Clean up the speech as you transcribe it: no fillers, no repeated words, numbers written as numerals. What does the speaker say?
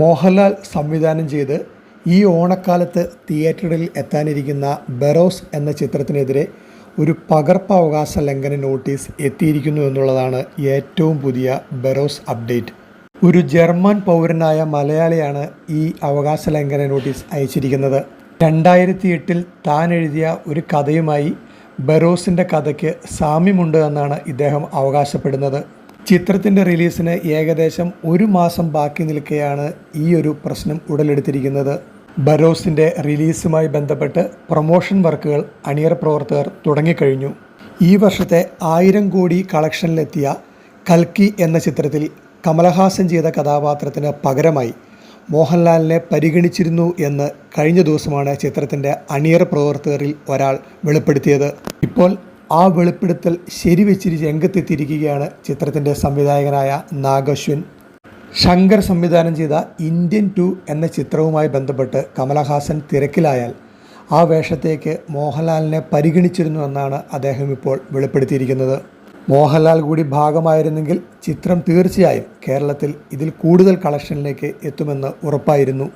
മോഹൻലാൽ സംവിധാനം ചെയ്ത് ഈ ഓണക്കാലത്ത് തിയേറ്ററിൽ എത്താനിരിക്കുന്ന ബറോസ് എന്ന ചിത്രത്തിനെതിരെ ഒരു പകർപ്പവകാശ ലംഘന നോട്ടീസ് എത്തിയിരിക്കുന്നു എന്നുള്ളതാണ് ഏറ്റവും പുതിയ ബറോസ് അപ്ഡേറ്റ്. ഒരു ജർമ്മൻ പൗരനായ മലയാളിയാണ് ഈ അവകാശ ലംഘന നോട്ടീസ് അയച്ചിരിക്കുന്നത്. 2008 താൻ എഴുതിയ ഒരു കഥയുമായി ബറോസിൻ്റെ കഥയ്ക്ക് സാമ്യമുണ്ട് എന്നാണ് ഇദ്ദേഹം അവകാശപ്പെടുന്നത്. ചിത്രത്തിൻ്റെ റിലീസിന് ഏകദേശം 1 മാസം ബാക്കി നിൽക്കെയാണ് ഈ ഒരു പ്രശ്നം ഉടലെടുത്തിരിക്കുന്നത്. ബറോസിൻ്റെ റിലീസുമായി ബന്ധപ്പെട്ട് പ്രൊമോഷൻ വർക്കുകൾ അണിയറ പ്രവർത്തകർ തുടങ്ങിക്കഴിഞ്ഞു. ഈ വർഷത്തെ 1000 കോടി കളക്ഷനിലെത്തിയ കൽക്കി എന്ന ചിത്രത്തിൽ കമലഹാസൻ ചെയ്ത കഥാപാത്രത്തിന് പകരമായി മോഹൻലാലിനെ പരിഗണിച്ചിരുന്നു എന്ന് കഴിഞ്ഞ ദിവസമാണ് ചിത്രത്തിൻ്റെ അണിയറ പ്രവർത്തകരിൽ ഒരാൾ വെളിപ്പെടുത്തിയത്. ഇപ്പോൾ ആ വെളിപ്പെടുത്തൽ ശരിവെച്ചിരി രംഗത്തെത്തിയിരിക്കുകയാണ് ചിത്രത്തിൻ്റെ സംവിധായകനായ നാഗശ്വിൻ. ശങ്കർ സംവിധാനം ചെയ്ത ഇന്ത്യൻ 2 എന്ന ചിത്രവുമായി ബന്ധപ്പെട്ട് കമലഹാസൻ തിരക്കിലായാൽ ആ വേഷത്തേക്ക് മോഹൻലാലിനെ പരിഗണിച്ചിരുന്നു എന്നാണ് അദ്ദേഹം ഇപ്പോൾ വെളിപ്പെടുത്തിയിരിക്കുന്നത്. മോഹൻലാൽ കൂടി ഭാഗമായിരുന്നെങ്കിൽ ചിത്രം തീർച്ചയായും കേരളത്തിൽ ഇതിൽ കൂടുതൽ കളക്ഷനിലേക്ക് എത്തുമെന്ന് ഉറപ്പായിരുന്നു.